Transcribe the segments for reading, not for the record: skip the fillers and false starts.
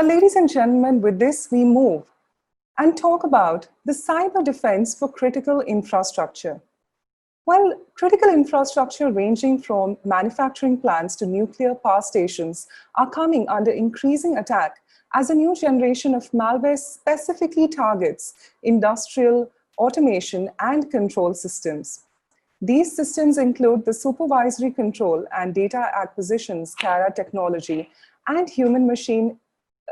Well, ladies and gentlemen, with this we move and talk about the cyber defense for critical infrastructure. Well, critical infrastructure ranging from manufacturing plants to nuclear power stations are coming under increasing attack as a new generation of malware specifically targets industrial automation and control systems. These systems include the supervisory control and data acquisition SCADA technology and human-machine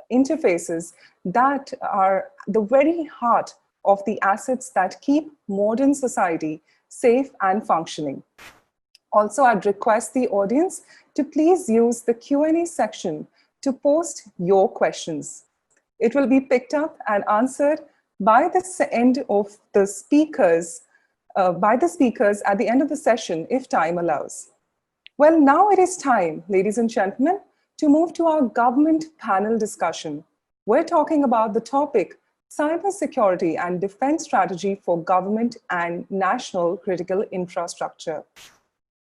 interfaces that are the very heart of the assets that keep modern society safe and functioning. Also, I'd request the audience to please use the Q&A section to post your questions. It will be picked up and answered by the end of the speakers, at the end of the session, if time allows. Well, now it is time, ladies and gentlemen, to move to our government panel discussion. We're talking about the topic, cybersecurity and defense strategy for government and national critical infrastructure.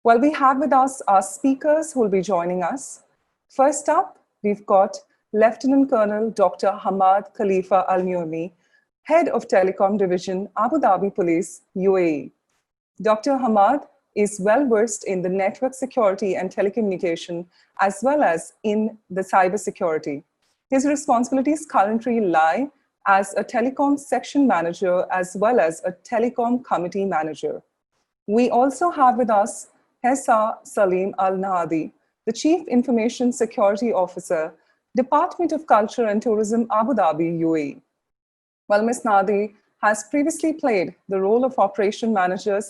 Well, we have with us our speakers who will be joining us. First up, we've got Lieutenant Colonel Dr. Hamad Khalifa Al Nuaimi, Head of Telecom Division, Abu Dhabi Police, UAE. Dr. Hamad is well versed in the network security and telecommunication, as well as in the cybersecurity. His responsibilities currently lie as a telecom section manager, as well as a telecom committee manager. We also have with us Hessa Salim Al Nahdi, the Chief Information Security Officer, Department of Culture and Tourism, Abu Dhabi, UAE. Well, Ms. Nahdi has previously played the role of Operation Manager,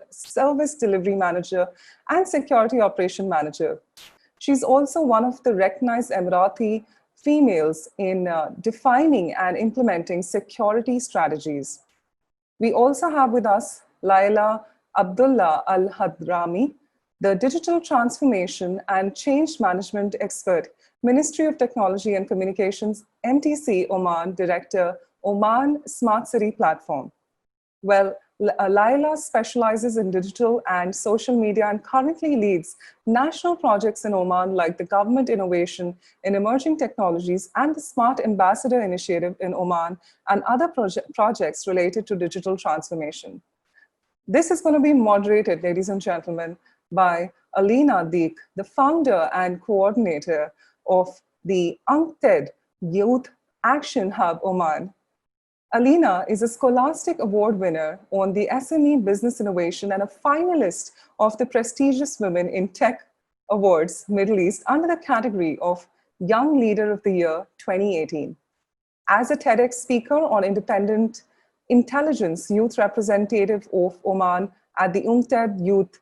Service Delivery Manager, and Security Operation Manager. She's also one of the recognized Emirati females in defining and implementing security strategies. We also have with us Laila Abdullah Al-Hadrami, the Digital Transformation and Change Management Expert, Ministry of Technology and Communications, MTC Oman Director, Oman Smart City Platform. Well, Laila specializes in digital and social media and currently leads national projects in Oman like the Government Innovation in Emerging Technologies and the Smart Ambassador Initiative in Oman and other projects related to digital transformation. This is going to be moderated, ladies and gentlemen, by Alina Deek, the founder and coordinator of the UNCTAD Youth Action Hub Oman. Alina is a Scholastic Award winner on the SME Business Innovation and a finalist of the prestigious Women in Tech Awards Middle East under the category of Young Leader of the Year 2018. As a TEDx speaker on independent intelligence youth representative of Oman at the UNCTAD Youth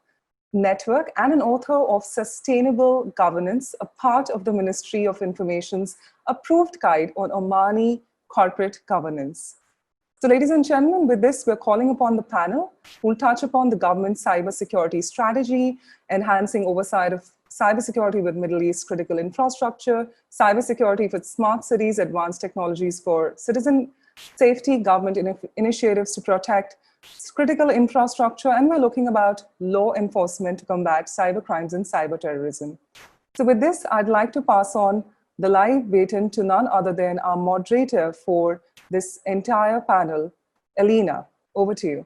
Network and an author of Sustainable Governance, a part of the Ministry of Information's approved guide on Omani corporate governance. So ladies and gentlemen, with this, we're calling upon the panel who will touch upon the government's cybersecurity strategy, enhancing oversight of cybersecurity with Middle East critical infrastructure, cybersecurity for smart cities, advanced technologies for citizen safety, government initiatives to protect critical infrastructure, and we're looking about law enforcement to combat cyber crimes and cyber terrorism. So with this, I'd like to pass on the live baton to none other than our moderator for this entire panel. Alina, over to you.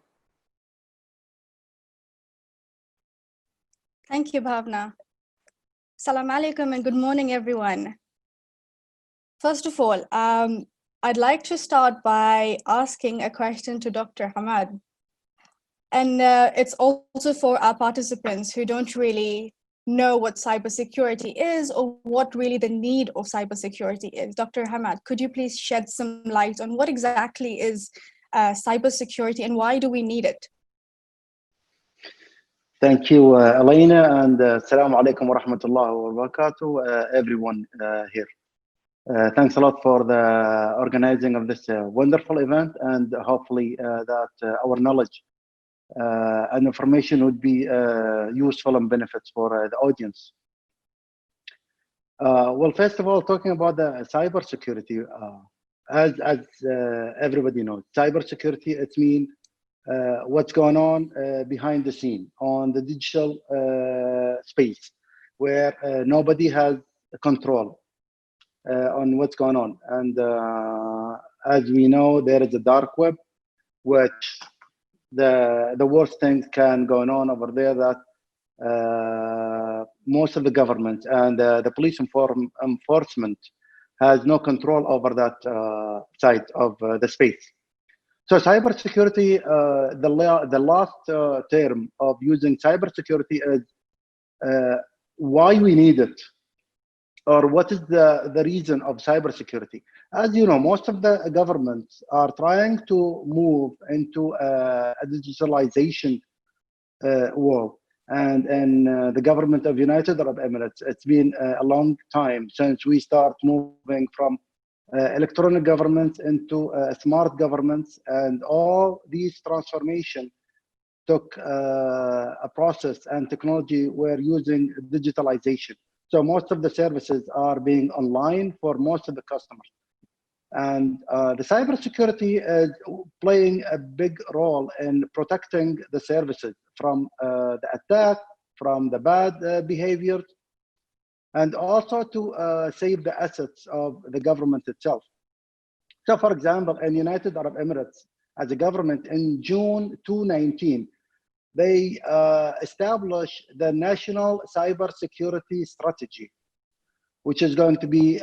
Thank you, Bhavna. Assalamu alaikum and good morning, everyone. First of all, I'd like to start by asking a question to Dr. Hamad. And it's also for our participants who don't really know what cybersecurity is or what really the need of cybersecurity is. Dr. Hamad, could you please shed some light on what exactly is cybersecurity and why do we need it? Thank you, Elena, and assalamu alaikum wa rahmatullahi wa barakatuh, everyone here. Thanks a lot for the organizing of this wonderful event, and hopefully that our knowledge and information would be useful and benefits for the audience. Well, first of all, talking about the cybersecurity, as everybody knows, cybersecurity, it means what's going on behind the scene on the digital space, where nobody has control. on what's going on. And as we know, there is a dark web, which the worst things can go on over there that most of the government and the police enforcement has no control over that side of the space. So cybersecurity, the last term of using cybersecurity is why we need it, or what is the reason of cybersecurity. As you know, most of the governments are trying to move into a digitalization world. And the government of United Arab Emirates, it's been a long time since we start moving from electronic governments into smart governments, and all these transformation took a process and technology. We're using digitalization. So most of the services are being online for most of the customers. And the cybersecurity is playing a big role in protecting the services from the attack, from the bad behaviors, and also to save the assets of the government itself. So for example, in United Arab Emirates, as a government in June 2019, they established the National Cybersecurity Strategy, which is going to be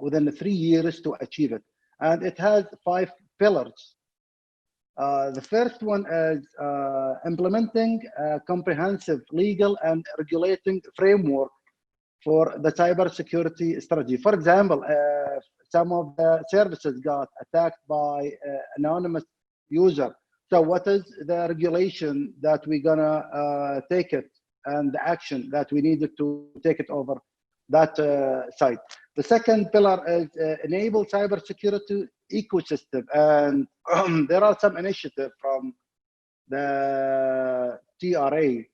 within 3 years to achieve it. And it has 5 pillars. The first one is implementing a comprehensive legal and regulating framework for the cybersecurity strategy. For example, some of the services got attacked by anonymous user. So what is the regulation that we're gonna take it, and the action that we needed to take it over that site? The second pillar is enable cybersecurity ecosystem, and there are some initiatives from the TRA,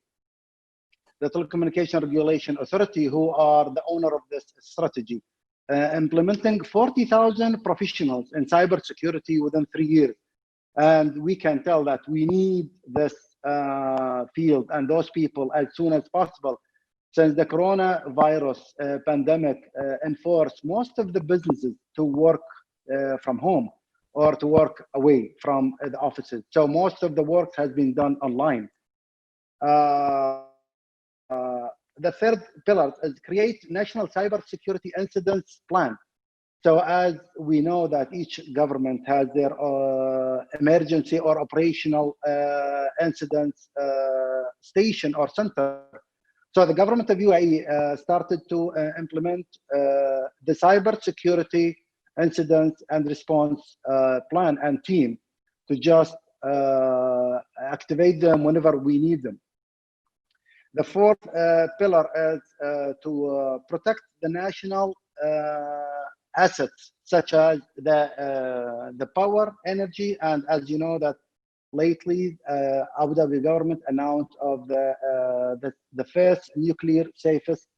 the Telecommunication Regulation Authority, who are the owner of this strategy, implementing 40,000 professionals in cybersecurity within 3 years. And we can tell that we need this field and those people as soon as possible, since the coronavirus pandemic enforced most of the businesses to work from home or to work away from the offices. So most of the work has been done online. The third pillar is create national cybersecurity incidents plan. So as we know that each government has their emergency or operational incidents station or center. So the government of UAE started to implement the cybersecurity incidents and response plan and team to just activate them whenever we need them. The fourth pillar is to protect the national assets, such as the power, energy, and as you know that lately Abu Dhabi government announced of the first nuclear safest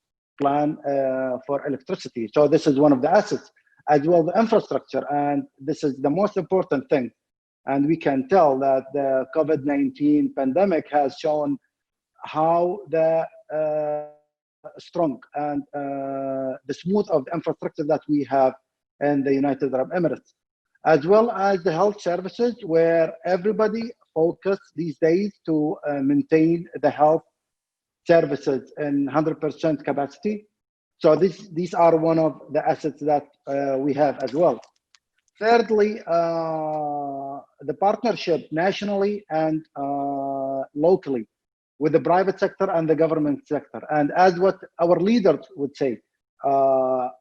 plan for electricity. So this is one of the assets, as well the infrastructure, and this is the most important thing. And we can tell that the COVID-19 pandemic has shown how the strong and the smooth of the infrastructure that we have in the United Arab Emirates, as well as the health services, where everybody focus these days to maintain the health services in 100% capacity. So these are one of the assets that we have as well. Thirdly, the partnership nationally and locally with the private sector and the government sector. And as what our leaders would say,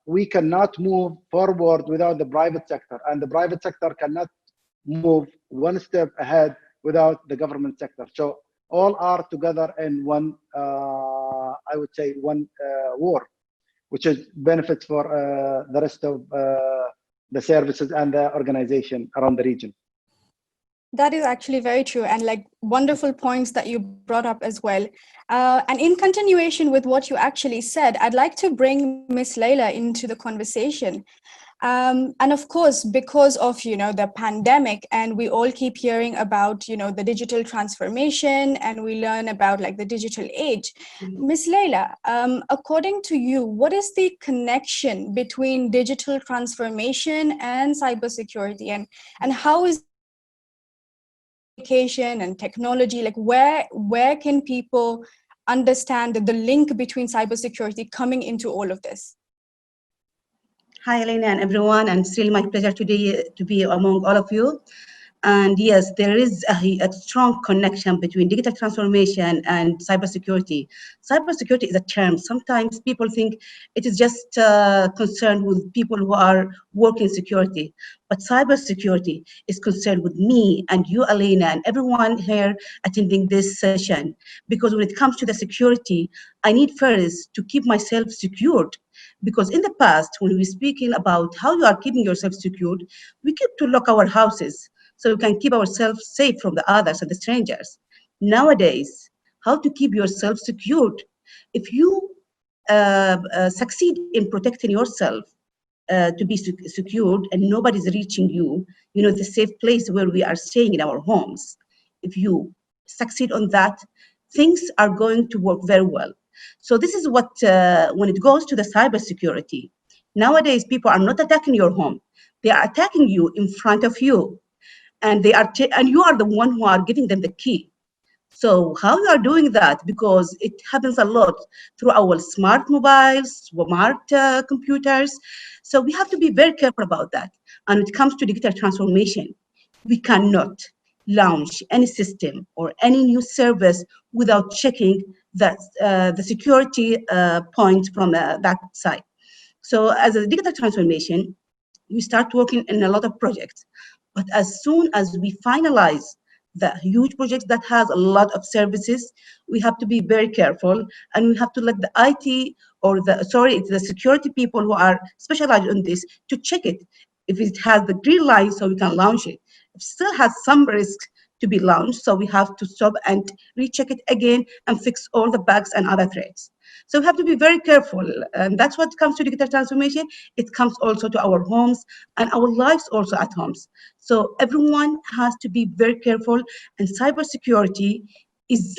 we cannot move forward without the private sector, and the private sector cannot move one step ahead without the government sector. So all are together in one, I would say, one war, which is benefits for the rest of the services and the organization around the region. That is actually very true, and like wonderful points that you brought up as well. And in continuation with what you actually said, I'd like to bring Miss Layla into the conversation. And of course, because of, the pandemic, and we all keep hearing about, the digital transformation, and we learn about like the digital age. Ms. Leila, according to you, what is the connection between digital transformation and cybersecurity, and how is education and technology, like where can people understand the link between cybersecurity coming into all of this? Hi, Elena and everyone, and it's really my pleasure today to be among all of you. And yes, there is a strong connection between digital transformation and cybersecurity. Cybersecurity is a term. Sometimes people think it is just concerned with people who are working security. But cybersecurity is concerned with me and you, Elena, and everyone here attending this session. Because when it comes to the security, I need first to keep myself secured. Because in the past, when we're speaking about how you are keeping yourself secured, we keep to lock our houses so we can keep ourselves safe from the others and the strangers. Nowadays, how to keep yourself secured? If you succeed in protecting yourself to be secured and nobody's reaching you, the safe place where we are staying in our homes. If you succeed on that, things are going to work very well. So this is what, when it goes to the cybersecurity, nowadays people are not attacking your home. They are attacking you in front of you. And and you are the one who are giving them the key. So how you are doing that? Because it happens a lot through our smart mobiles, smart computers. So we have to be very careful about that. And when it comes to digital transformation, we cannot launch any system or any new service without checking that the security point from that side. So as a digital transformation, we start working in a lot of projects. But as soon as we finalize the huge projects that has a lot of services, we have to be very careful, and we have to let the IT or it's the security people who are specialized in this to check it. If it has the green light, so we can launch it. If it still has some risk to be launched, so we have to stop and recheck it again and fix all the bugs and other threats. So we have to be very careful, and that's what comes to digital transformation. It comes also to our homes and our lives also at homes. So everyone has to be very careful, and cybersecurity is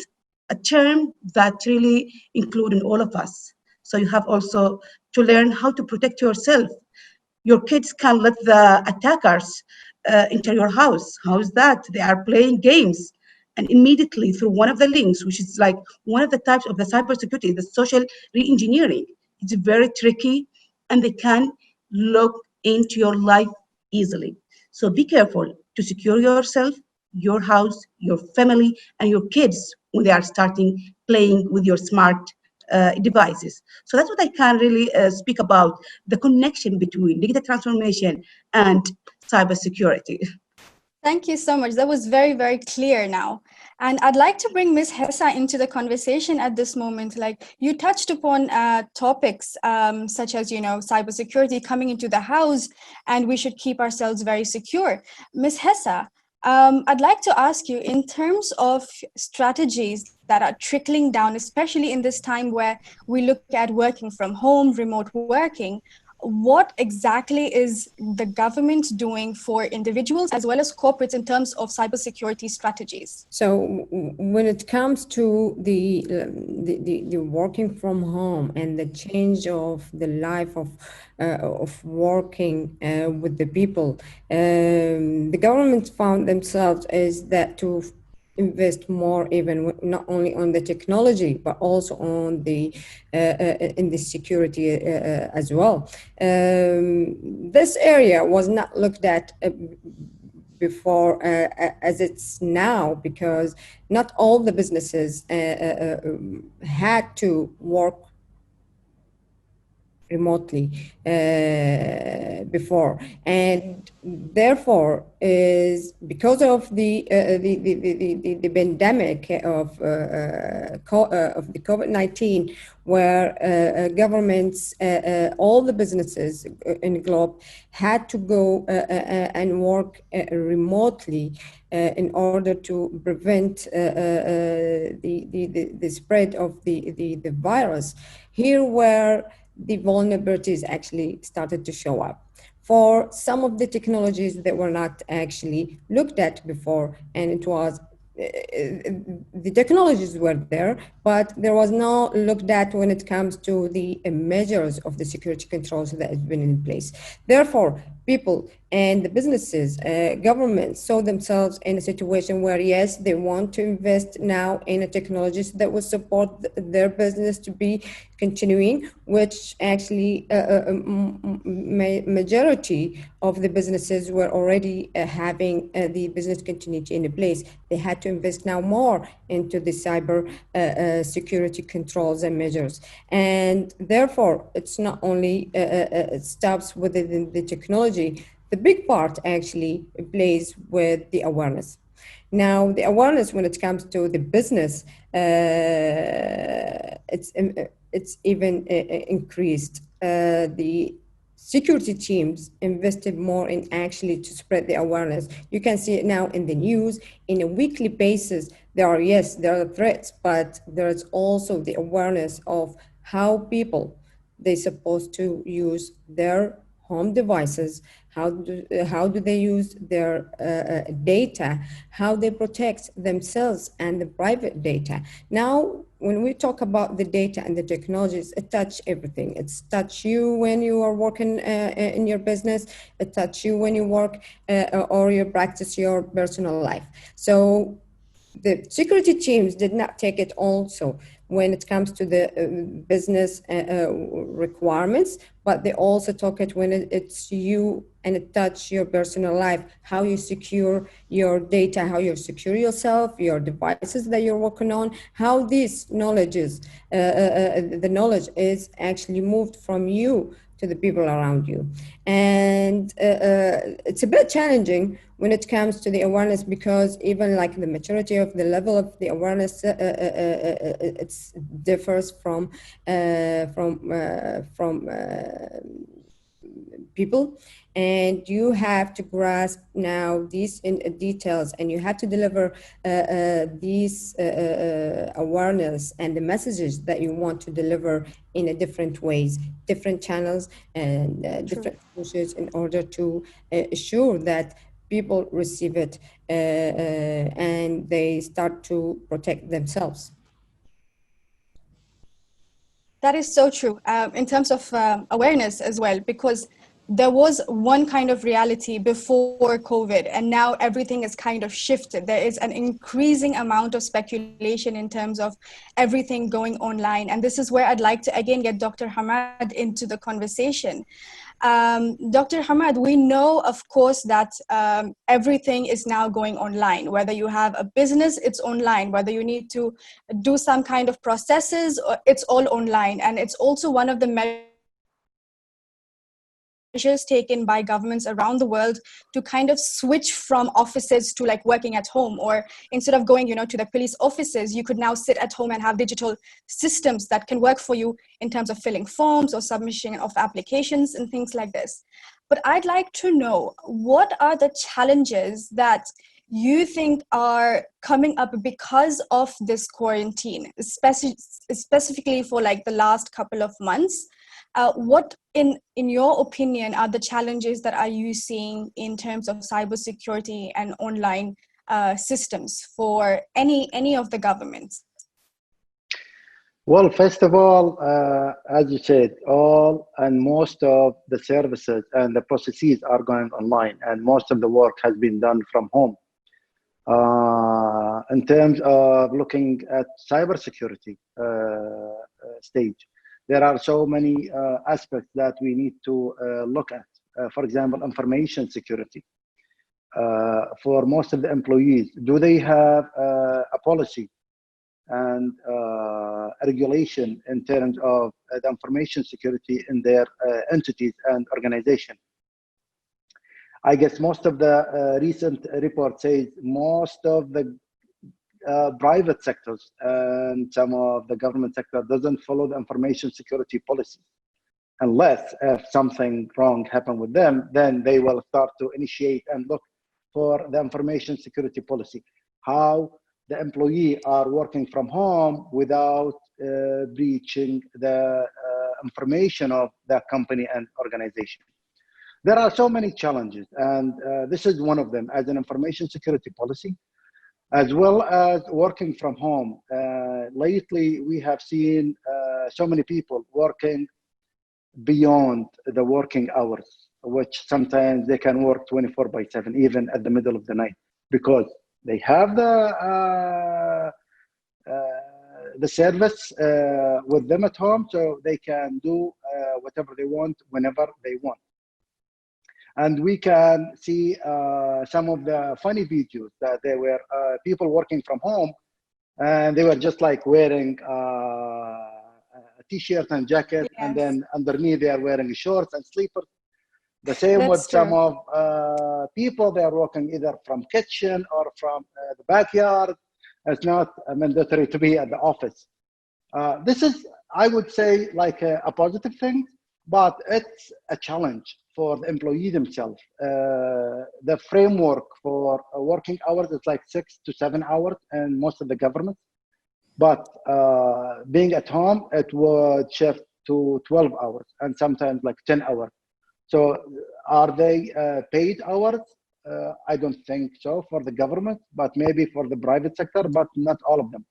a term that really includes all of us. So you have also to learn how to protect yourself. Your kids can let the attackers enter your house. How is that? They are playing games, and immediately through one of the links, which is like one of the types of the cybersecurity, the social re-engineering. It's very tricky, and they can look into your life easily. So be careful to secure yourself, your house, your family, and your kids when they are starting playing with your smart devices. So that's what I can really speak about, the connection between digital transformation and cybersecurity. Thank you so much. That was very, very clear now. And I'd like to bring Ms. Hessa into the conversation at this moment. Like you touched upon topics such as, cybersecurity coming into the house, and we should keep ourselves very secure. Ms. Hessa, I'd like to ask you, in terms of strategies that are trickling down, especially in this time where we look at working from home, remote working, what exactly is the government doing for individuals as well as corporates in terms of cybersecurity strategies? So when it comes to the working from home and the change of the life of working with the people, the government found themselves is that to invest more, even not only on the technology but also on the in the security as well. This area was not looked at before as it's now, because not all the businesses had to work remotely before, and therefore is because of the pandemic of the COVID-19, where governments, all the businesses in the globe had to go and work remotely in order to prevent the spread of the virus. Here where the vulnerabilities actually started to show up. for some of the technologies that were not actually looked at before, and it was the technologies were there, but there was no looked at when it comes to the measures of the security controls that have been in place. Therefore, people and the businesses, governments saw themselves in a situation where, yes, they want to invest now in a technologies that will support their business to be continuing, which actually majority of the businesses were already having the business continuity in place. They had to invest now more into the cyber security controls and measures. And therefore, it's not only it stops within the technology. The big part actually plays with the awareness. Now, the awareness when it comes to the business, it's even increased. The security teams invested more in actually to spread the awareness. You can see it now in the news, in a weekly basis. There are threats, but there's also the awareness of how people, they're supposed to use their home devices, how do they use their data, how they protect themselves and the private data. Now, when we talk about the data and the technologies, it touch everything. It's touch you when you are working in your business, it touch you when you work or you practice your personal life. So the security teams did not take it also when it comes to the business requirements, but they also took it when it's you and it touch your personal life, how you secure your data, how you secure yourself, your devices that you're working on, how these knowledges, the knowledge is actually moved from you to the people around you. And it's a bit challenging when it comes to the awareness, because even like the maturity of the level of the awareness, it differs from people, and you have to grasp now these details, and you have to deliver these awareness and the messages that you want to deliver in a different ways, different channels, and different approaches in order to assure that people receive it and they start to protect themselves. That is so true in terms of awareness as well, because there was one kind of reality before COVID, and now everything is kind of shifted. There is an increasing amount of speculation in terms of everything going online. And this is where I'd like to again get Dr. Hamad into the conversation. Dr. Hamad, we know, of course, that everything is now going online. Whether you have a business, it's online. Whether you need to do some kind of processes, it's all online. And it's also one of the measures taken by governments around the world to kind of switch from offices to like working at home, or instead of going, to the police offices, you could now sit at home and have digital systems that can work for you in terms of filling forms or submission of applications and things like this. But I'd like to know, what are the challenges that you think are coming up because of this quarantine, specifically for like the last couple of months? What, in your opinion, are the challenges that are you seeing in terms of cybersecurity and online systems for any of the governments? Well, first of all, as you said, all and most of the services and the processes are going online, and most of the work has been done from home. In terms of looking at cybersecurity stage, there are so many aspects that we need to look at. For example, information security. For most of the employees, do they have a policy and regulation in terms of the information security in their entities and organization? I guess most of the recent report says most of the private sectors and some of the government sector doesn't follow the information security policy. Unless if something wrong happened with them, then they will start to initiate and look for the information security policy. How the employee are working from home without breaching the information of the company and organization. There are so many challenges, and this is one of them as an information security policy, as well as working from home. Lately, we have seen so many people working beyond the working hours, which sometimes they can work 24/7, even at the middle of the night, because they have the service with them at home, so they can do whatever they want, whenever they want. And we can see some of the funny videos that there were people working from home, and they were just like wearing a t-shirt and jacket, Yes. and then underneath they are wearing shorts and sleepers. The same That's with some true. of people, they are working either from kitchen or from the backyard. It's not mandatory to be at the office. This is, I would say, like a positive thing, but it's a challenge for the employee themselves. The framework for working hours is like 6 to 7 hours in most of the governments. But being at home, it would shift to 12 hours and sometimes like 10 hours. So are they paid hours? I don't think so for the government, but maybe for the private sector, but not all of them.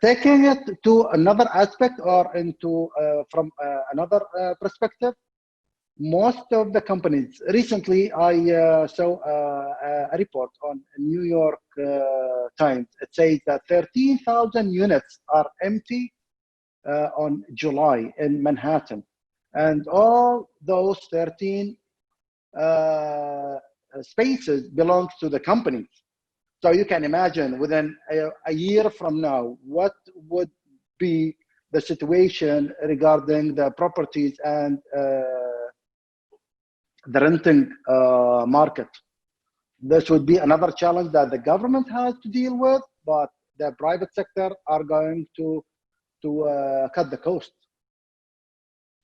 Taking it to another aspect or into from another perspective, most of the companies, recently I saw a report on New York Times. It says that 13,000 units are empty on July in Manhattan. And all those 13 spaces belong to the companies. So you can imagine within a year from now, what would be the situation regarding the properties and the renting market. This would be another challenge that the government has to deal with, but the private sector are going to cut the cost.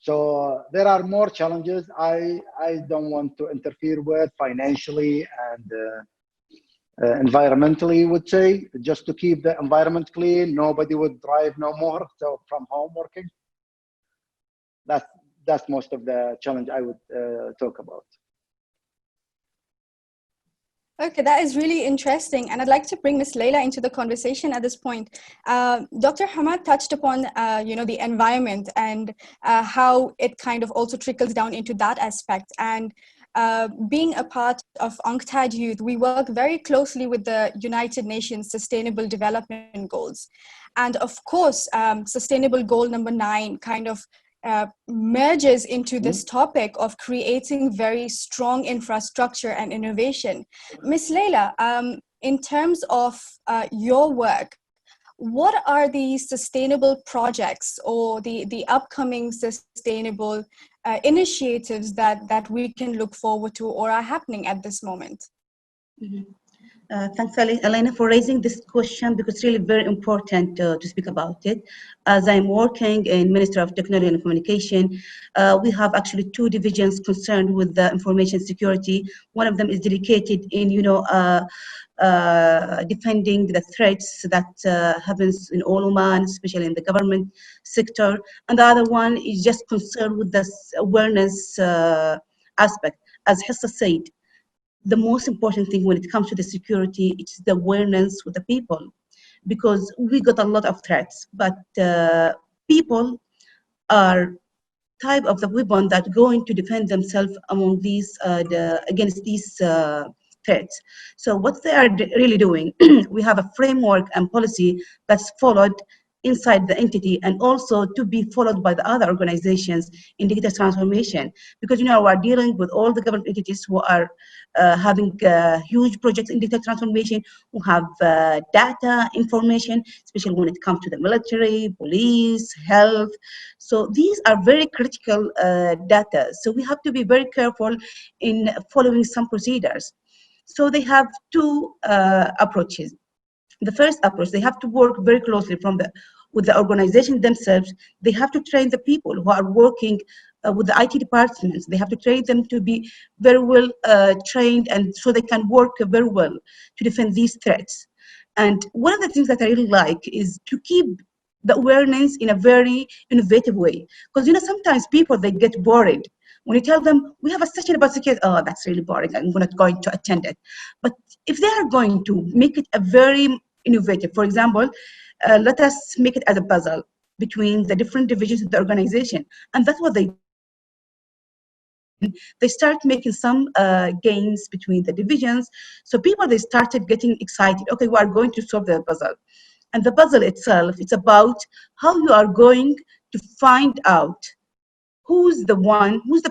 So there are more challenges I don't want to interfere with financially and environmentally, would say, just to keep the environment clean. Nobody would drive no more. So from home working, that's most of the challenge I would talk about. Okay, that is really interesting. And I'd like to bring Ms. Leila into the conversation at this point. Dr. Hamad touched upon, the environment and how it kind of also trickles down into that aspect. And being a part of UNCTAD Youth, we work very closely with the United Nations Sustainable Development Goals. And of course, Sustainable Goal number 9 kind of merges into this topic of creating very strong infrastructure and innovation. Ms. Leila, in terms of your work, what are the sustainable projects or the upcoming sustainable initiatives that we can look forward to or are happening at this moment? Mm-hmm. Thanks, Elena, for raising this question, because it's really very important to speak about it. As I'm working in Ministry of Technology and Communication, we have actually 2 divisions concerned with the information security. One of them is dedicated in, defending the threats that happens in all Oman, especially in the government sector. And the other one is just concerned with this awareness aspect. As Hissa said, the most important thing when it comes to the security, it's the awareness with the people, because we got a lot of threats, but people are type of the weapon that going to defend themselves among these against these threats. So what they are really doing, we have a framework and policy that's followed inside the entity and also to be followed by the other organizations in digital transformation, because we are dealing with all the government entities who are having huge projects in digital transformation, who have data information, especially when it comes to the military, police, health. So these are very critical data. So we have to be very careful in following some procedures. So they have 2 approaches. The first approach, they have to work very closely with the organization themselves. They have to train the people who are working with the IT departments. They have to train them to be very well trained, and so they can work very well to defend these threats. And one of the things that I really like is to keep the awareness in a very innovative way, because sometimes people, they get worried When you tell them, we have a session about security, oh, that's really boring, I'm not going to attend it. But if they are going to make it a very innovative, for example, let us make it as a puzzle between the different divisions of the organization. And that's what they start making some games between the divisions. So people, they started getting excited. Okay, we are going to solve the puzzle. And the puzzle itself, it's about how you are going to find out who's the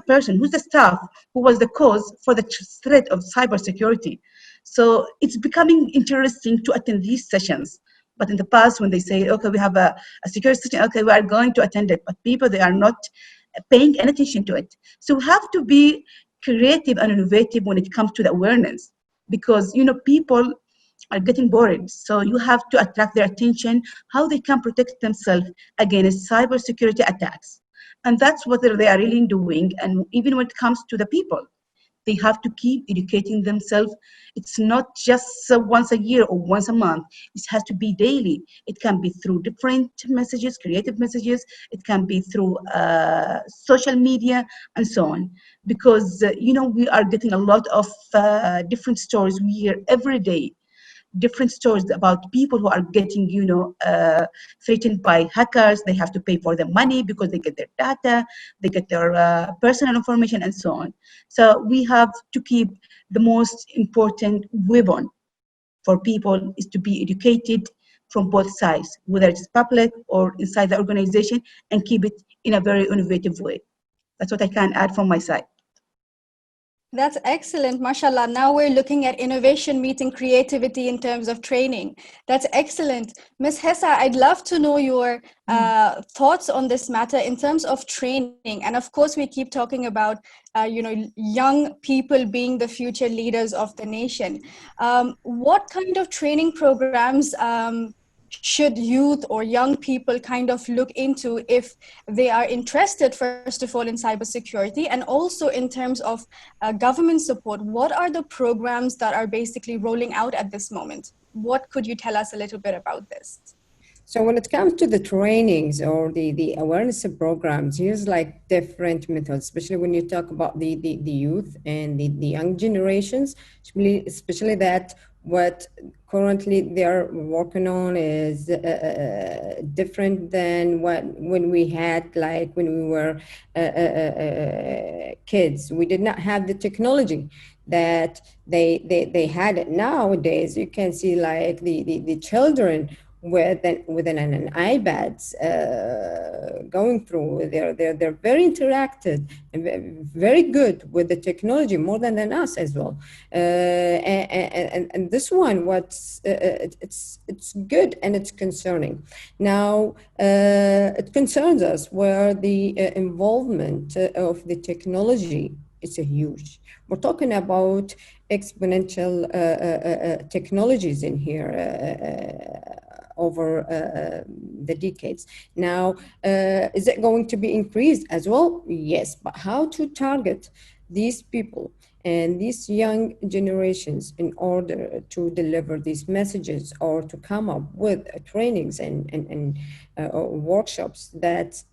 person, who's the staff who was the cause for the threat of cybersecurity. So it's becoming interesting to attend these sessions. But in the past, when they say, okay, we have a security session, okay, we are going to attend it, but people, they are not paying any attention to it. So we have to be creative and innovative when it comes to the awareness, because people are getting bored. So you have to attract their attention, how they can protect themselves against cybersecurity attacks. And that's what they are really doing. And even when it comes to the people, they have to keep educating themselves. It's not just once a year or once a month. It has to be daily. It can be through different messages, creative messages. It can be through social media and so on. Because, we are getting a lot of different stories we hear every day. Different stories about people who are getting, threatened by hackers. They have to pay for the money because they get their data, they get their personal information and so on. So we have to keep the most important weapon for people is to be educated from both sides, whether it's public or inside the organization, and keep it in a very innovative way. That's what I can add from my side. That's excellent, mashallah. Now we're looking at innovation meeting creativity in terms of training. That's excellent. Ms. Hessa, I'd love to know your thoughts on this matter in terms of training. And of course, we keep talking about, young people being the future leaders of the nation. What kind of training programs should youth or young people kind of look into if they are interested, first of all, in cybersecurity, and also in terms of government support? What are the programs that are basically rolling out at this moment? What could you tell us a little bit about this? So when it comes to the trainings or the awareness programs, here's like different methods, especially when you talk about the youth and the young generations, especially that what currently they're working on is different than when we had, like when we were kids. We did not have the technology that they had it nowadays. You can see like the children within an iPads going through. They're very interactive and very good with the technology, more than us as well. And this one, it's good and it's concerning. Now it concerns us where the involvement of the technology is huge. We're talking about exponential technologies in here over the decades. Now, is it going to be increased as well? Yes, but how to target these people and these young generations in order to deliver these messages or to come up with trainings and workshops that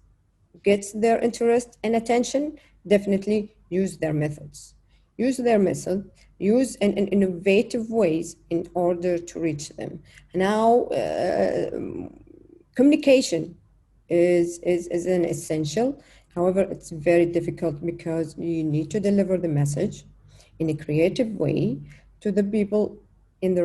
gets their interest and attention? Definitely use their methods. Use their method, use an innovative ways in order to reach them. Now, communication is an essential. However, it's very difficult because you need to deliver the message in a creative way to the people in the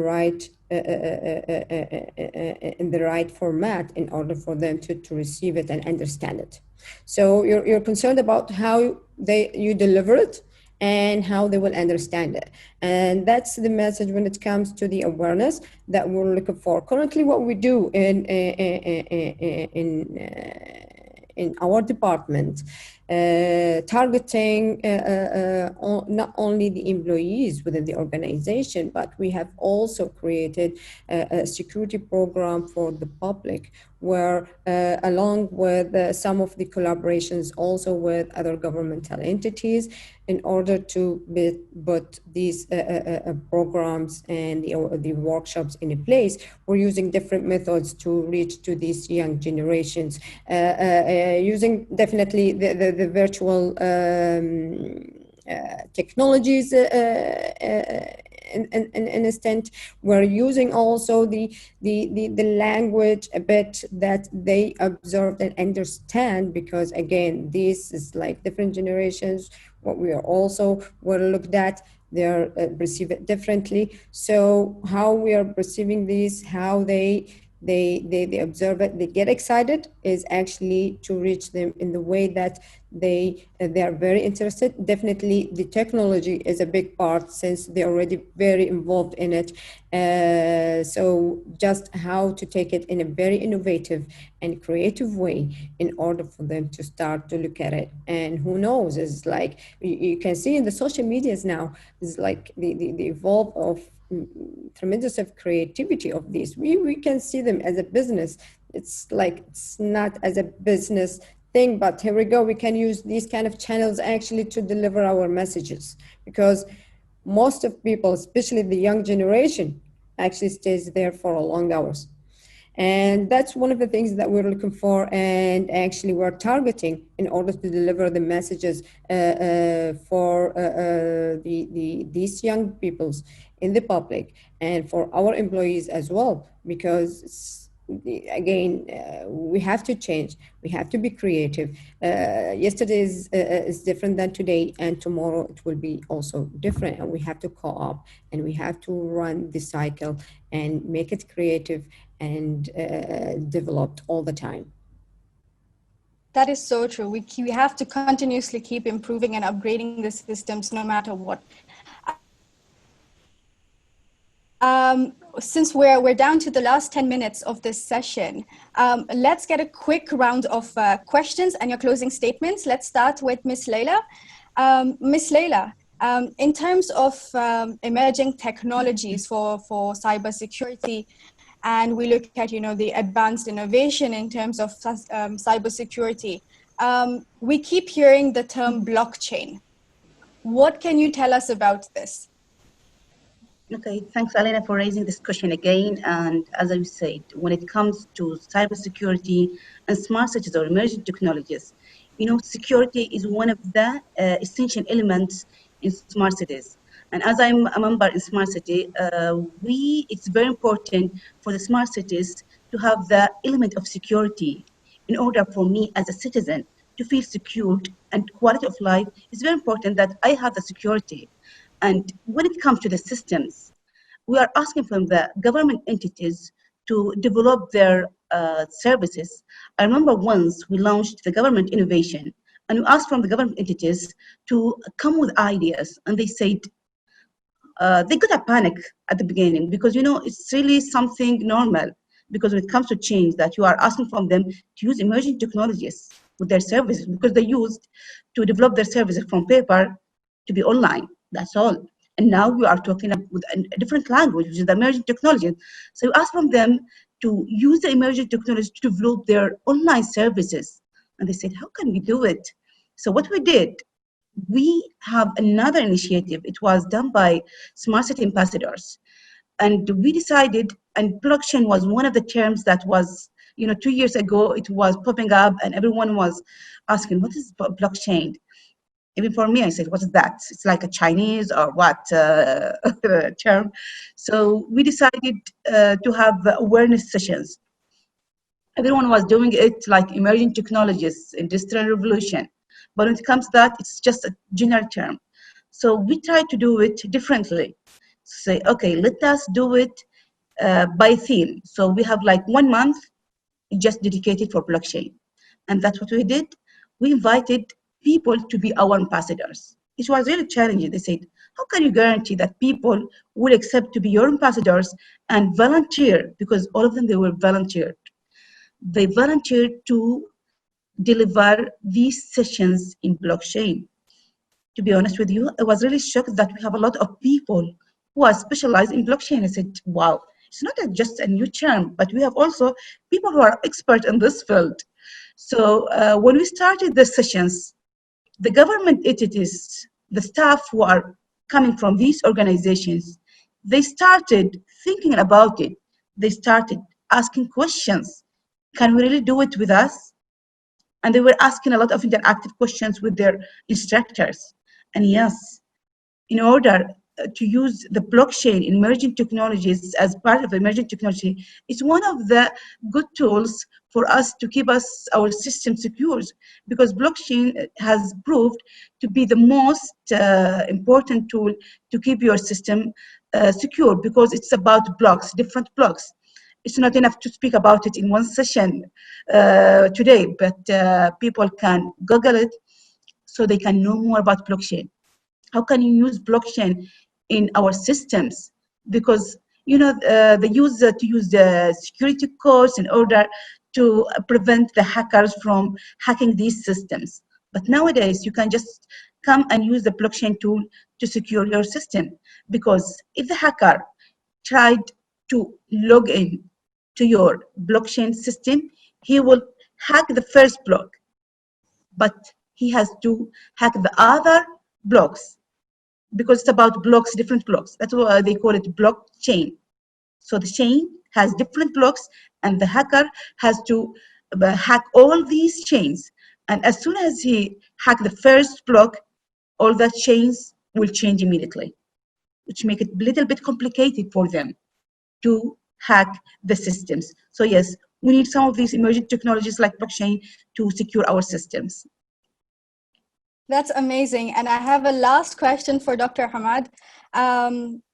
right format in order for them to receive it and understand it. So you're concerned about how you deliver it and how they will understand it. And that's the message when it comes to the awareness that we're looking for. Currently, what we do in our department, targeting not only the employees within the organization, but we have also created a security program for the public, where along with some of the collaborations also with other governmental entities, in order to put these programs and the workshops in place, we're using different methods to reach to these young generations, using definitely the virtual technologies in a stent. We're using also the language a bit that they observe and understand, because again, this is like different generations. What we are also were looked at, they're perceive it differently. So how we are perceiving this, how they observe it, they get excited, is actually to reach them in the way that they are very interested. Definitely the technology is a big part, since they're already very involved in it. So just how to take it in a very innovative and creative way in order for them to start to look at it. And who knows, it's like you can see in the social medias now, it's like the evolve of tremendous of creativity of these. We can see them as a business. It's like, it's not as a business thing, but here we go, we can use these kind of channels actually to deliver our messages, because most of people, especially the young generation, actually stays there for a long hours. And that's one of the things that we're looking for, and actually we're targeting in order to deliver the messages for these young peoples in the public, and for our employees as well, because again, we have to change, we have to be creative. Yesterday is different than today, and tomorrow it will be also different, and we have to co-op, and we have to run the cycle and make it creative and developed all the time. That is so true. We have to continuously keep improving and upgrading the systems no matter what. Since we're down to the last 10 minutes of this session, let's get a quick round of questions and your closing statements. Let's start with Ms. Leila. Ms. Leila, in terms of emerging technologies for cybersecurity, and we look at, the advanced innovation in terms of cybersecurity, we keep hearing the term blockchain. What can you tell us about this? Okay, thanks, Alina, for raising this question again. And as I said, when it comes to cybersecurity and smart cities or emerging technologies, security is one of the essential elements in smart cities. And as I'm a member in smart city, it's very important for the smart cities to have the element of security in order for me as a citizen to feel secured, and quality of life is very important that I have the security. And when it comes to the systems, we are asking from the government entities to develop their services. I remember once we launched the government innovation, and we asked from the government entities to come with ideas, and they said they got a panic at the beginning, because it's really something normal, because when it comes to change, that you are asking from them to use emerging technologies with their services, because they used to develop their services from paper to be online. That's all. And now we are talking with a different language, which is the emerging technology. So we ask from them to use the emerging technology to develop their online services. And they said, how can we do it? So what we did, we have another initiative. It was done by Smart City Ambassadors. And we decided, and blockchain was one of the terms that was, 2 years ago, it was popping up and everyone was asking, what is blockchain? Even for me, I said, what is that? It's like a Chinese or what term? So we decided to have awareness sessions. Everyone was doing it like emerging technologies, industrial revolution. But when it comes to that, it's just a general term. So we tried to do it differently. Say, okay, let us do it by theme. So we have like 1 month just dedicated for blockchain. And that's what we did. We invited people to be our ambassadors. It was really challenging. They said, how can you guarantee that people will accept to be your ambassadors and volunteer? Because all of them, they were volunteered. They volunteered to deliver these sessions in blockchain. To be honest with you, I was really shocked that we have a lot of people who are specialized in blockchain. I said, wow, it's not just a new term, but we have also people who are expert in this field. So when we started the sessions, the government entities, the staff who are coming from these organizations, they started thinking about it. They started asking questions. Can we really do it with us? And they were asking a lot of interactive questions with their instructors. And yes, in order to use the blockchain emerging technologies as part of emerging technology, it's one of the good tools for us to keep our system secure, because blockchain has proved to be the most important tool to keep your system secure, because it's about blocks, different blocks. It's not enough to speak about it in one session today, but people can Google it so they can know more about blockchain. How can you use blockchain in our systems? Because they use to use the security codes in order to prevent the hackers from hacking these systems. But nowadays, you can just come and use the blockchain tool to secure your system. Because if the hacker tried to log in to your blockchain system, he will hack the first block, but he has to hack the other blocks, because it's about blocks, different blocks. That's why they call it blockchain. So the chain has different blocks, and the hacker has to hack all these chains. And as soon as he hack the first block, all the chains will change immediately, which make it a little bit complicated for them to hack the systems. So yes, we need some of these emerging technologies like blockchain to secure our systems. That's amazing. And I have a last question for Dr. Hamad.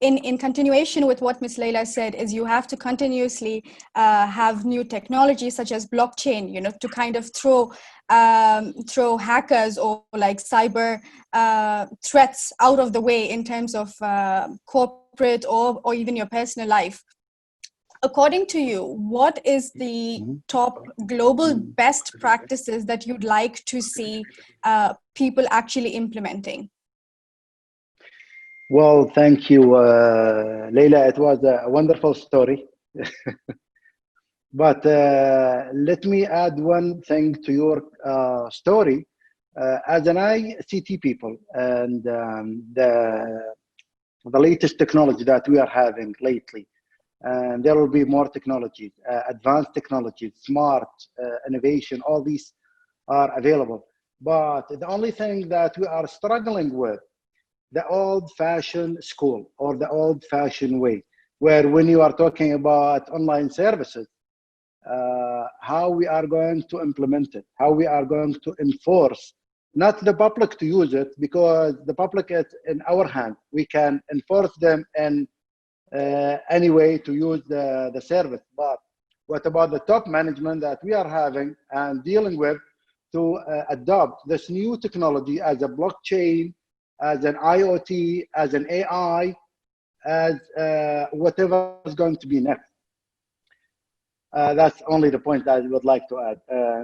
In continuation with what Ms. Leila said, is you have to continuously have new technologies such as blockchain, to kind of throw hackers or like cyber threats out of the way in terms of corporate or even your personal life. According to you, what is the top global best practices that you'd like to see people actually implementing? Well, thank you, Leila. It was a wonderful story. But let me add one thing to your story. As an ICT people, and the latest technology that we are having lately, and there will be more technologies, advanced technologies, smart innovation, all these are available. But the only thing that we are struggling with, the old-fashioned school or the old-fashioned way, where when you are talking about online services, how we are going to implement it, how we are going to enforce, not the public to use it, because the public is in our hand. We can enforce them in any way to use the service. But what about the top management that we are having and dealing with to adopt this new technology as a blockchain, as an IoT, as an AI, as whatever is going to be next? That's only the point that I would like to add.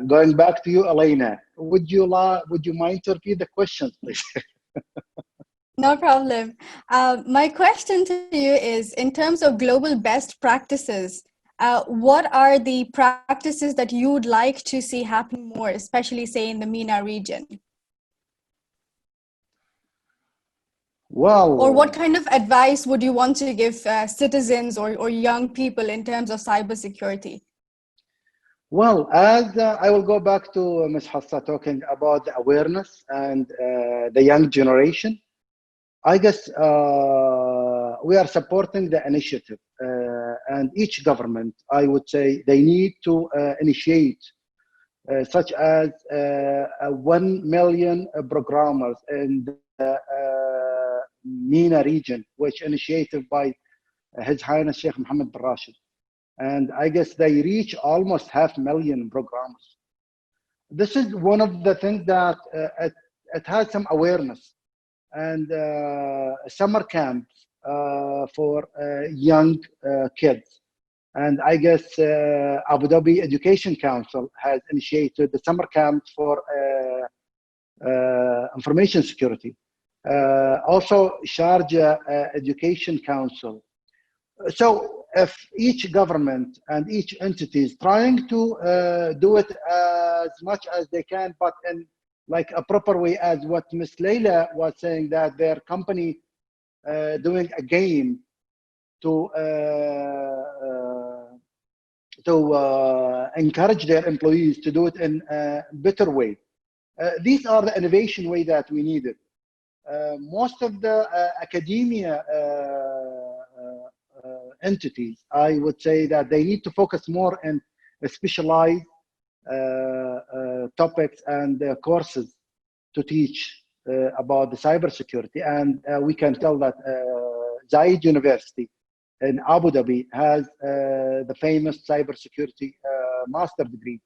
Going back to you, Elena, would you mind to repeat the question, please? No problem. My question to you is, in terms of global best practices, what are the practices that you would like to see happen more, especially say in the MENA region? Well, or what kind of advice would you want to give citizens or young people in terms of cybersecurity? Well, as I will go back to Ms. Hassa talking about the awareness and the young generation. I guess we are supporting the initiative, and each government, I would say, they need to initiate such as 1 million programmers in the MENA region, which initiated by His Highness Sheikh Mohammed bin Rashid. And I guess they reach almost 500,000 programmers. This is one of the things that it has some awareness, and summer camps for young kids. And I guess Abu Dhabi Education Council has initiated the summer camps for information security. Also, Sharjah Education Council. So if each government and each entity is trying to do it as much as they can, but in like a proper way, as what Ms. Leila was saying, that their company doing a game to to encourage their employees to do it in a better way. These are the innovation way that we needed. Most of the academia entities, I would say that they need to focus more on specialized topics and courses to teach about the cybersecurity. And we can tell that Zayed University in Abu Dhabi has the famous cybersecurity master degree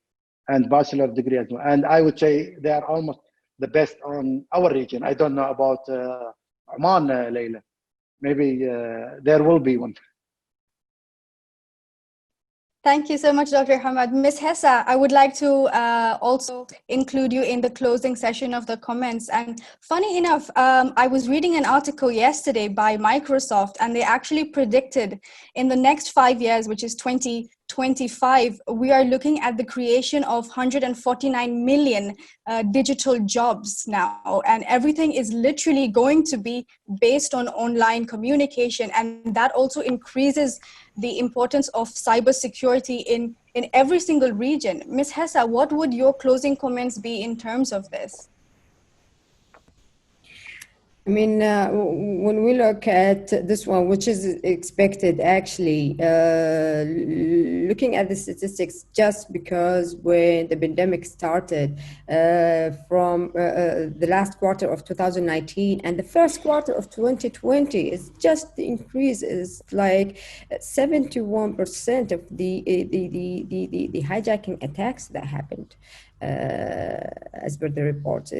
and bachelor degree as well. And I would say they are almost the best on our region. I don't know about Oman, Leila. Maybe there will be one. Thank you so much, Dr. Hamad. Ms. Hessa, I would like to also include you in the closing session of the comments. And funny enough, I was reading an article yesterday by Microsoft, and they actually predicted in the next 5 years, which is 2025, we are looking at the creation of 149 million digital jobs now. And everything is literally going to be based on online communication. And that also increases the importance of cybersecurity in every single region. Ms. Hessa, what would your closing comments be in terms of this? I mean, when we look at this one, which is expected, actually, looking at the statistics, just because when the pandemic started from the last quarter of 2019 and the first quarter of 2020, is just the increase is like 71% of the hijacking attacks that happened. As per the reports,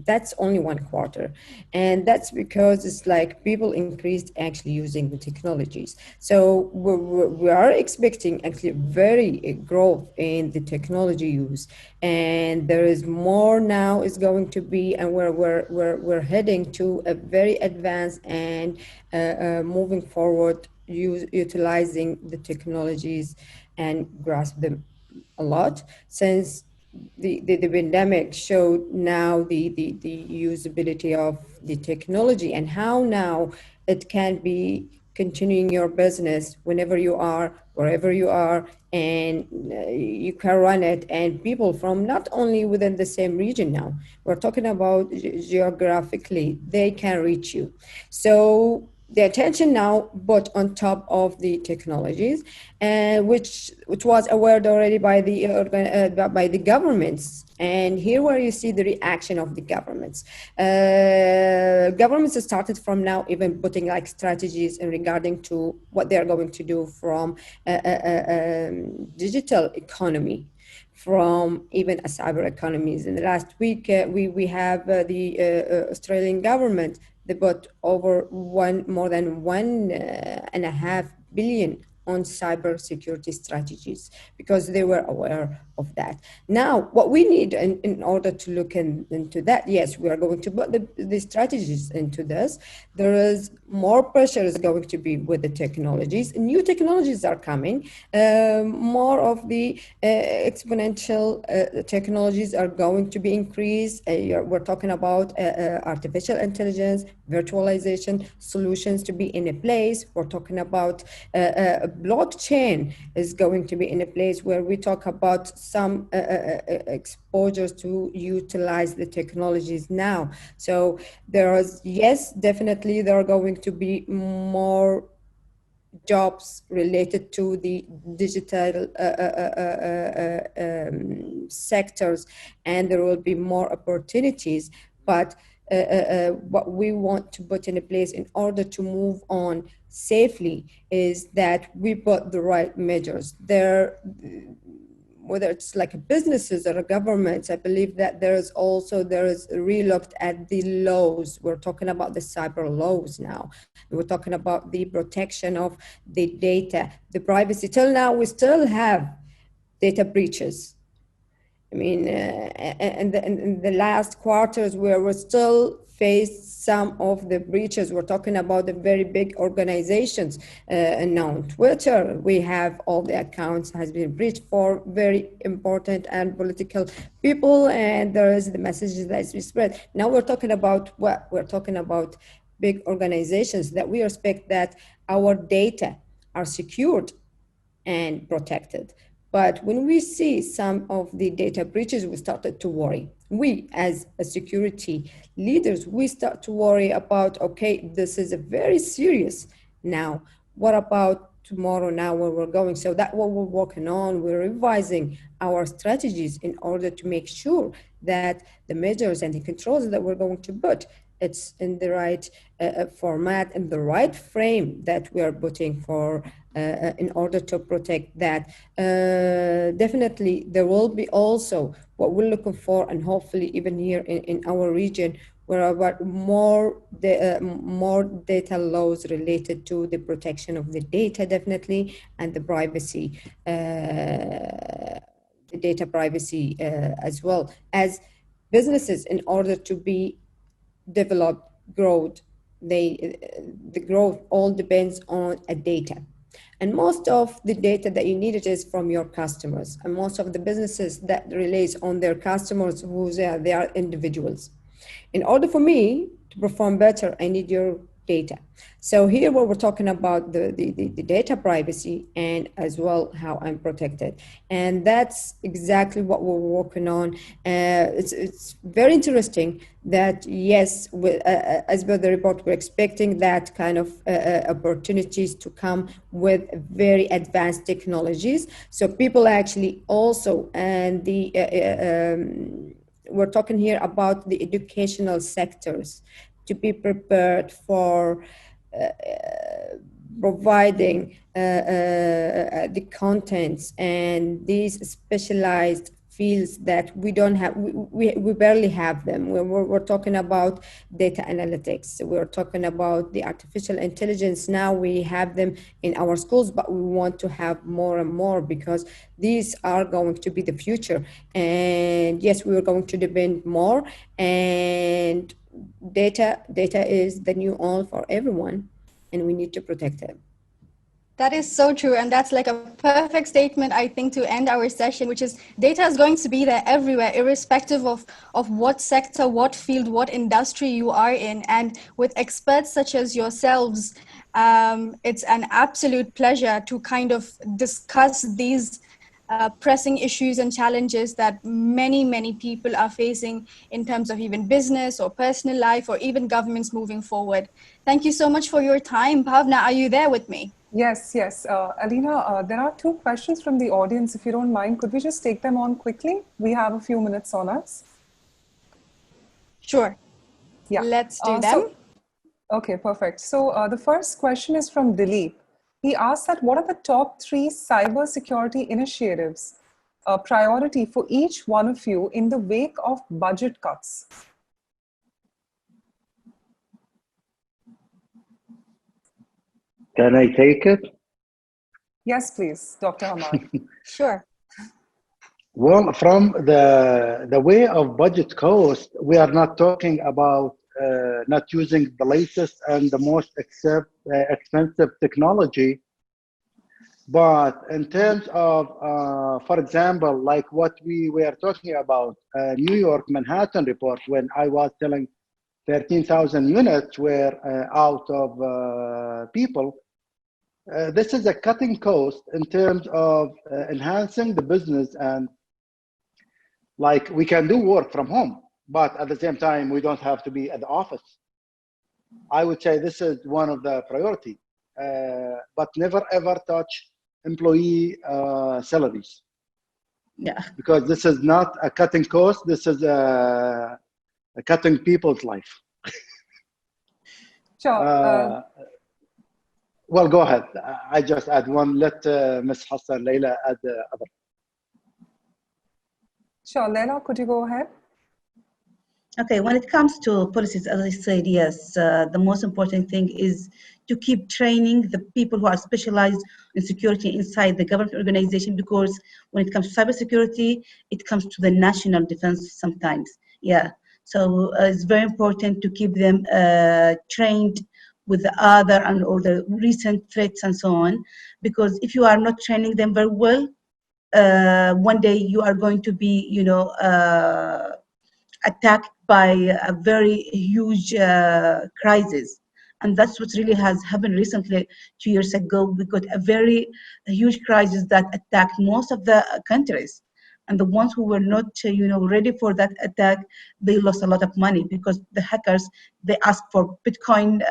that's only one quarter, and that's because it's like people increased actually using the technologies. So we are expecting actually very growth in the technology use, and there is more now is going to be, and we're heading to a very advanced and moving forward, utilizing the technologies and grasp them a lot, since the pandemic showed now the usability of the technology and how now it can be continuing your business whenever you are, wherever you are, and you can run it, and people from not only within the same region now, we're talking about geographically, they can reach you. So the attention now put on top of the technologies, which was aware already by the governments. And here where you see the reaction of the governments. Governments started from now even putting like strategies in regarding to what they're going to do from digital economy, from even a cyber economies. In the last week, we have the Australian government. They put over more than $1.5 billion on cybersecurity strategies because they were aware of that. Now, what we need in order to look into that, yes, we are going to put the strategies into this. There is more pressure is going to be with the technologies. New technologies are coming. More of the exponential technologies are going to be increased. We're talking about artificial intelligence, virtualization solutions to be in a place. We're talking about blockchain is going to be in a place where we talk about some exposures to utilize the technologies now. So there is, yes, definitely there are going to be more jobs related to the digital sectors, and there will be more opportunities. But what we want to put in a place in order to move on safely is that we put the right measures there, whether it's like businesses or governments. I believe that there is relooked at the laws. We're talking about the cyber laws now. We're talking about the protection of the data, the privacy. Till now, we still have data breaches. I mean, in the last quarters, where we're still faced some of the breaches. We're talking about the very big organizations. Now, Twitter, we have all the accounts has been breached for very important and political people, and there is the messages that is spread. Now we're talking about what? We're talking about big organizations that we expect that our data are secured and protected. But when we see some of the data breaches, we started to worry. We, as a security leaders, we start to worry about, okay, this is a very serious now. What about tomorrow now where we're going? So that's what we're working on. We're revising our strategies in order to make sure that the measures and the controls that we're going to put, it's in the right format and the right frame that we are putting for in order to protect that. Definitely, there will be also what we're looking for, and hopefully even here in our region, where about more data laws related to the protection of the data, definitely, and the privacy, the data privacy as well as businesses, in order to be developed, growth. The growth all depends on a data. And most of the data that you need is from your customers. And most of the businesses that relates on their customers, who they are individuals. In order for me to perform better, I need your data. So here we're talking about the data privacy, and as well how I'm protected. And that's exactly what we're working on. It's very interesting that, yes, as per the report, we're expecting that kind of opportunities to come with very advanced technologies. So people actually also, and we're talking here about the educational sectors, to be prepared for providing the contents and these specialized fields that we don't have, we barely have them. We're talking about data analytics, we're talking about the artificial intelligence. Now we have them in our schools, but we want to have more and more, because these are going to be the future. And yes, we are going to depend more, and data is the new oil for everyone, and we need to protect it. That is so true. And that's like a perfect statement, I think, to end our session, which is data is going to be there everywhere, irrespective of what sector, what field, what industry you are in. And with experts such as yourselves, it's an absolute pleasure to kind of discuss these pressing issues and challenges that many people are facing in terms of even business or personal life, or even governments moving forward. Thank you so much for your time. Bhavna, are you there with me? Yes. Alina, there are two questions from the audience. If you don't mind, could we just take them on quickly? We have a few minutes on us. Sure. Yeah. Let's do them. Okay, perfect. So the first question is from Dilip. He asked that what are the top 3 cybersecurity initiatives, priority for each one of you in the wake of budget cuts? Can I take it? Yes, please, Dr. Hamad. Sure. Well, from the way of budget cost, we are not talking about not using the latest and the most expensive technology. But in terms of, for example, like what we were talking about, New York Manhattan report, when I was telling 13,000 units were out of people, this is a cutting cost in terms of enhancing the business. And like we can do work from home, but at the same time, we don't have to be at the office. I would say this is one of the priority, but never ever touch employee salaries. Yeah. Because this is not a cutting cost, this is a cutting people's life. Sure. Well, go ahead. I just add one. Let Ms. Hassan, Leila add the other. Sure, Leila, could you go ahead? Okay, when it comes to policies, as I said, yes, the most important thing is to keep training the people who are specialized in security inside the government organization, because when it comes to cybersecurity, it comes to the national defense sometimes. Yeah, so it's very important to keep them trained with the other and all the recent threats and so on, because if you are not training them very well, one day you are going to be, attacked by a very huge crisis. And that's what really has happened recently. 2 years ago, we got a huge crisis that attacked most of the countries. And the ones who were not, ready for that attack, they lost a lot of money because the hackers, they asked for Bitcoin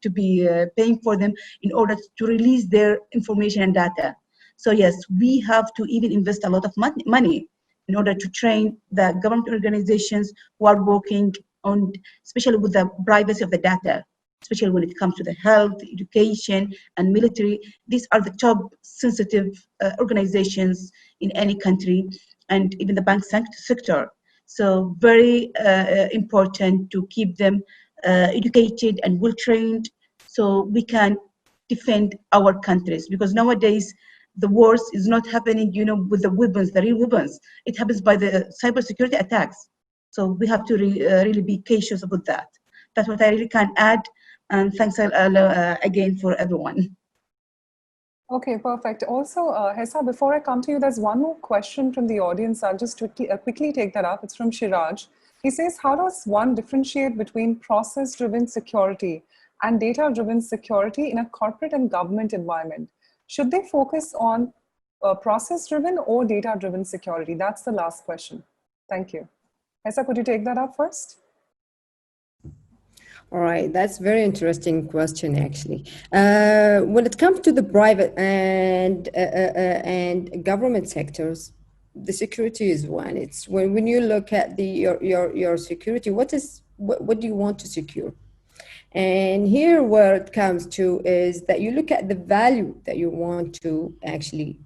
to be paying for them in order to release their information and data. So yes, we have to even invest a lot of money in order to train the government organizations who are working on, especially with the privacy of the data, especially when it comes to the health, education, and military. These are the top sensitive organizations in any country, and even the bank sector. So very important to keep them educated and well-trained so we can defend our countries. Because nowadays, the wars is not happening, with the weapons, the real weapons. It happens by the cybersecurity attacks. So we have to really be cautious about that. That's what I really can add. And thanks again for everyone. Okay, perfect. Also, Hessa, before I come to you, there's one more question from the audience. I'll just quickly take that up. It's from Shiraj. He says, how does one differentiate between process-driven security and data-driven security in a corporate and government environment? Should they focus on process-driven or data-driven security? That's the last question. Thank you. Hessa, could you take that up first? All right, that's a very interesting question, actually. When it comes to the private and government sectors, the security is one. It's when you look at your security, what do you want to secure? And here, where it comes to is that you look at the value that you want to actually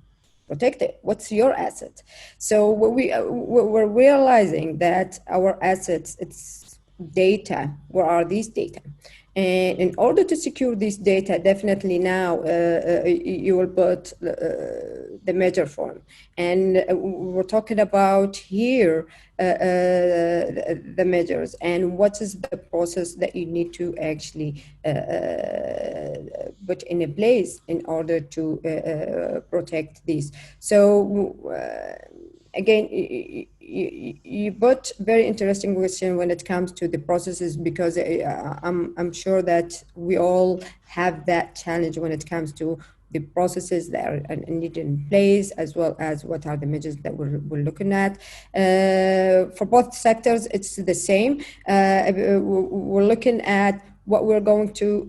protect it. What's your asset? So we're realizing that our assets, it's data. Where are these data? And in order to secure this data, definitely now you will put the major form. And we're talking about here the measures and what is the process that you need to actually put in a place in order to protect this. So again, you put very interesting question when it comes to the processes, because I'm sure that we all have that challenge when it comes to the processes that are needed in place, as well as what are the measures that we're looking at. For both sectors, it's the same. We're looking at what we're going to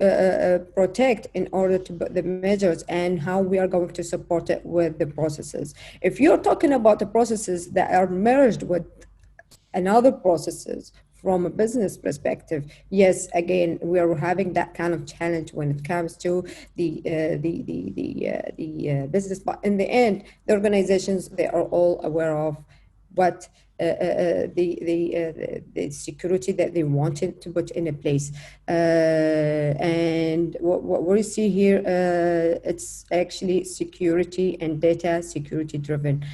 protect in order to put the measures and how we are going to support it with the processes. If you're talking about the processes that are merged with another processes from a business perspective, yes, again, we are having that kind of challenge when it comes to the business. But in the end, the organizations, they are all aware of what the security that they wanted to put in a place. And what we see here, it's actually security and data security driven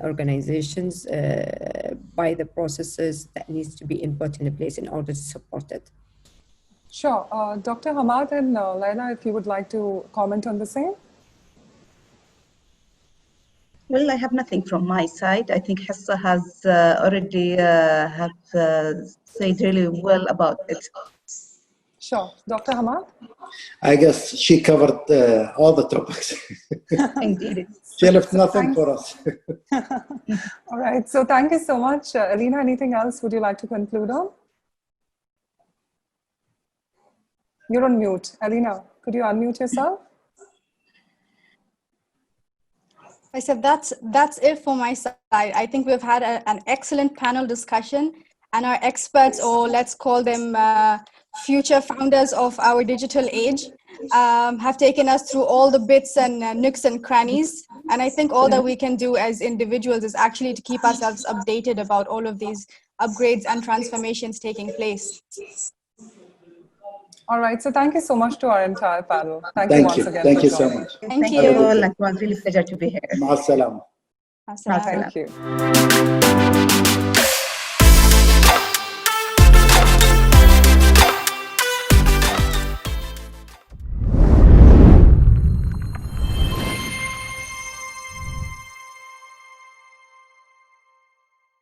organizations by the processes that needs to be input in a place in order to support it. Sure. Dr. Hamad and Laila, if you would like to comment on the same. Well, I have nothing from my side. I think Hessa has already said really well about it. Sure. Dr. Hamad? I guess she covered all the topics. Indeed. She left nothing for us. All right. So thank you so much. Alina, anything else would you like to conclude on? You're on mute. Alina, could you unmute yourself? I said that's it for my side. I think we've had an excellent panel discussion, and our experts, or let's call them future founders of our digital age, have taken us through all the bits and nooks and crannies. And I think all that we can do as individuals is actually to keep ourselves updated about all of these upgrades and transformations taking place. All right. So thank you so much to our entire panel. Thank you once again. Thank you for so joining. much. Thank you. It was really a pleasure to be here. مع السلامة. Thank you.